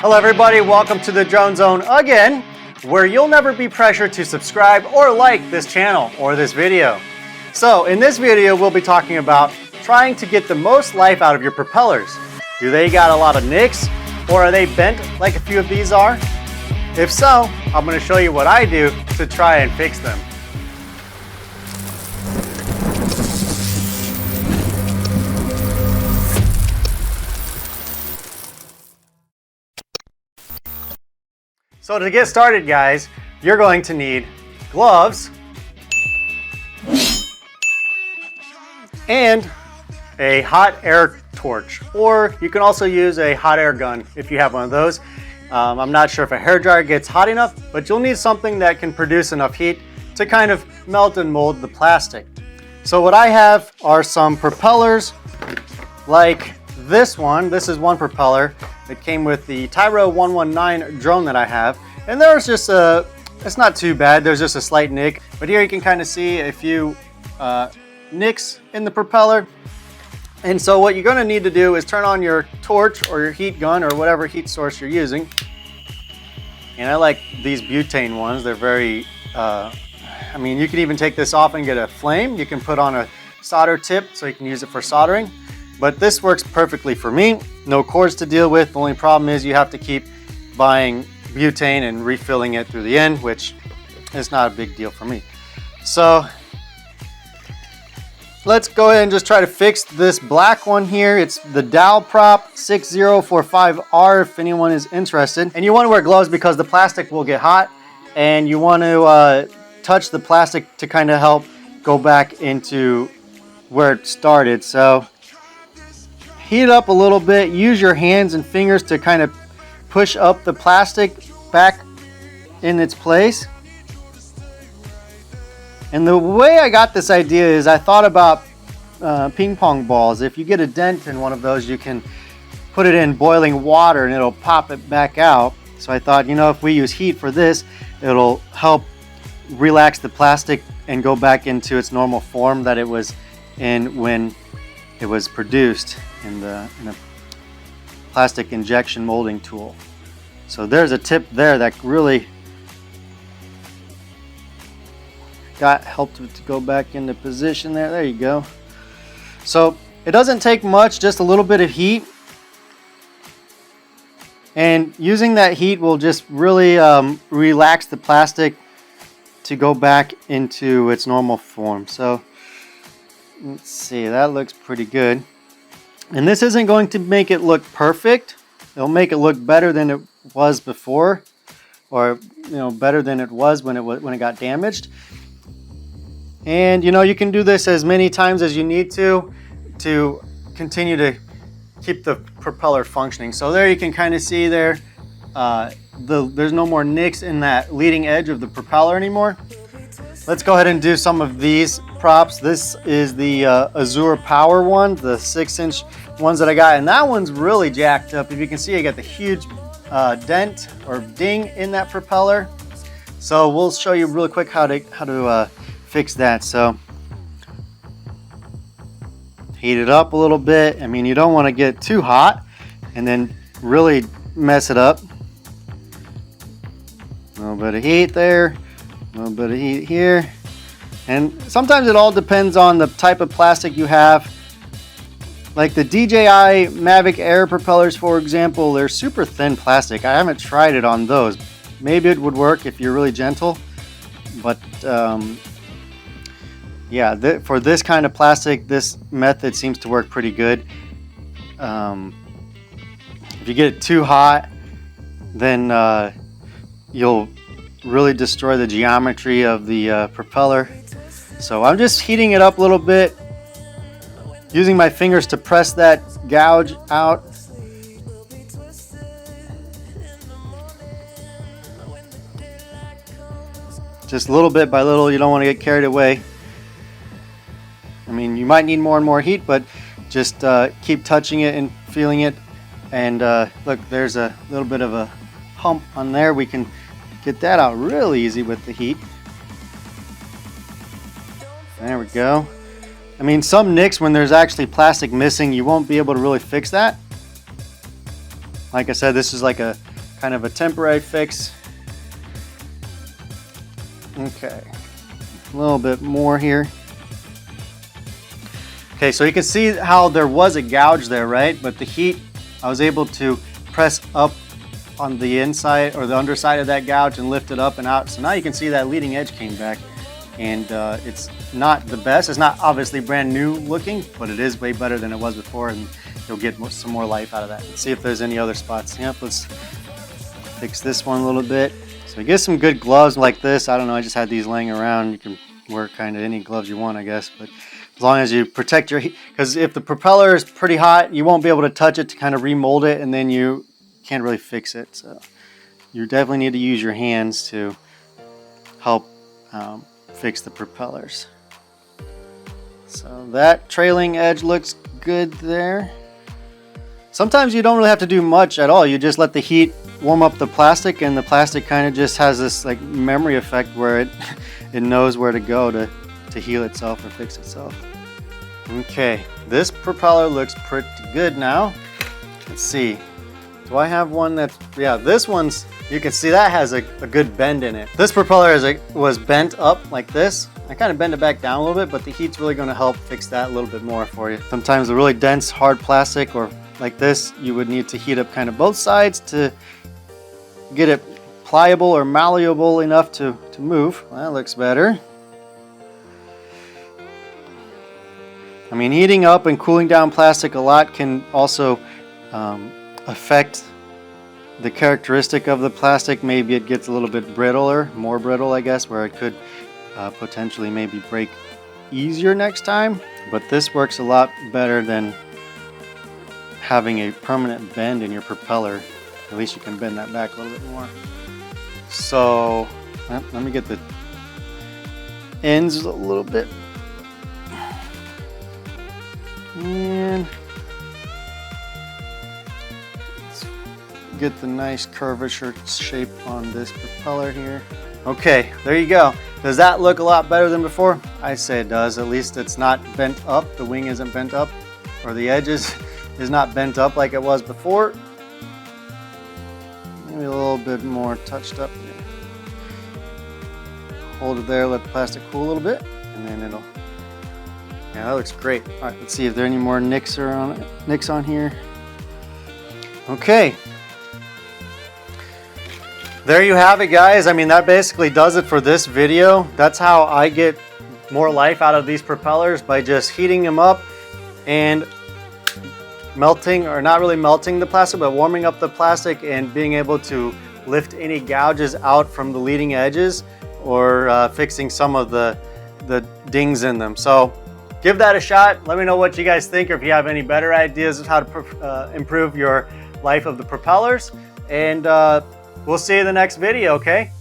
Hello everybody, welcome to the Drone Zone again, where you'll never be pressured to subscribe or like this channel or this video. So in this video, we'll be talking about trying to get the most life out of your propellers. Do they got a lot of nicks, or are they bent like a few of these are? If so, I'm going to show you what I do to try and fix them. So to get started, guys, you're going to need gloves and a hot air torch, or you can also use a hot air gun if you have one of those. I'm not sure if a hairdryer gets hot enough, but you'll need something that can produce enough heat to kind of melt and mold the plastic. So what I have are some propellers like this one. This is one propeller. It came with the Tyro 119 drone that I have, and there's just it's not too bad, there's just a slight nick, but here you can kind of see a few nicks in the propeller. And so what you're going to need to do is turn on your torch or your heat gun or whatever heat source you're using. And I like these butane ones. They're very, I mean, you can even take this off and get a flame. You can put on a solder tip so you can use it for soldering. But this works perfectly for me. No cords to deal with. The only problem is you have to keep buying butane and refilling it through the end, which is not a big deal for me. So let's go ahead and just try to fix this black one here. It's the Dow Prop 6045R if anyone is interested. And you want to wear gloves because the plastic will get hot, and you want to touch the plastic to kind of help go back into where it started. So heat it up a little bit. Use your hands and fingers to kind of push up the plastic back in its place. And the way I got this idea is I thought about ping pong balls. If you get a dent in one of those, you can put it in boiling water and it'll pop it back out. So I thought, you know, if we use heat for this, it'll help relax the plastic and go back into its normal form that it was in when it was produced in a plastic injection molding tool. So there's a tip there that really helped it to go back into position there. There you go. So it doesn't take much, just a little bit of heat. And using that heat will just really relax the plastic to go back into its normal form. So let's see, that looks pretty good. And this isn't going to make it look perfect. It'll make it look better than it was before, or better than it was when it got damaged. And you can do this as many times as you need to continue to keep the propeller functioning. So there you can kind of see there, there's no more nicks in that leading edge of the propeller anymore. Let's go ahead and do some of these props. This is the Azure Power one, the 6-inch ones that I got, and that one's really jacked up. If you can see, I got the huge dent or ding in that propeller. So we'll show you really quick how to fix that. So heat it up a little bit. I mean, you don't want to get too hot and then really mess it up. A little bit of heat there, a little bit of heat here. And sometimes it all depends on the type of plastic you have. Like the DJI Mavic Air propellers, for example, they're super thin plastic. I haven't tried it on those. Maybe it would work if you're really gentle, but yeah, for this kind of plastic, this method seems to work pretty good. If you get it too hot, then you'll really destroy the geometry of the propeller. So I'm just heating it up a little bit, using my fingers to press that gouge out. Just little bit by little. You don't want to get carried away. I mean, you might need more and more heat, but just keep touching it and feeling it. And look, there's a little bit of a hump on there. We can get that out really easy with the heat. There we go. I mean, some nicks, when there's actually plastic missing, you won't be able to really fix that. Like I said, this is like a kind of a temporary fix. Okay, a little bit more here. Okay, so you can see how there was a gouge there, right? But the heat, I was able to press up on the inside or the underside of that gouge and lift it up and out. So now you can see that leading edge came back, and it's not the best. It's not obviously brand new looking, but it is way better than it was before, and you'll get some more life out of that. Let's see if there's any other spots. Yep, let's fix this one a little bit. So get some good gloves like this. I don't know, I just had these laying around. You can wear kind of any gloves you want, I guess, but as long as you protect your heat, because if the propeller is pretty hot, you won't be able to touch it to kind of remold it, and then you can't really fix it. So you definitely need to use your hands to help fix the propellers. So that trailing edge looks good there. Sometimes you don't really have to do much at all. You just let the heat warm up the plastic, and the plastic kind of just has this like memory effect where it knows where to go to heal itself or fix itself. Okay, this propeller looks pretty good now. Let's see. Do I have one that's, yeah, this one's, you can see that has a good bend in it. This propeller was bent up like this. I kind of bend it back down a little bit, but the heat's really going to help fix that a little bit more for you. Sometimes the really dense, hard plastic or like this, you would need to heat up kind of both sides to get it pliable or malleable enough to move. Well, that looks better. I mean, heating up and cooling down plastic a lot can also affect the characteristic of the plastic. Maybe it gets a little bit brittler, more brittle, I guess, where it could potentially maybe break easier next time. But this works a lot better than having a permanent bend in your propeller. At least you can bend that back a little bit more. So let me get the ends a little bit. And let's get the nice curvature shape on this propeller here. Okay, there you go. Does that look a lot better than before? I say it does. At least it's not bent up. The wing isn't bent up, or the edges is not bent up like it was before. Maybe a little bit more touched up there. Hold it there, let the plastic cool a little bit, and then it'll, yeah, that looks great. All right, let's see if there are any more nicks on here. Okay. There you have it, guys. I mean, that basically does it for this video. That's how I get more life out of these propellers, by just heating them up and melting, or not really melting the plastic, but warming up the plastic and being able to lift any gouges out from the leading edges, or fixing some of the dings in them. So give that a shot. Let me know what you guys think, or if you have any better ideas of how to improve your life of the propellers. And we'll see you in the next video, okay?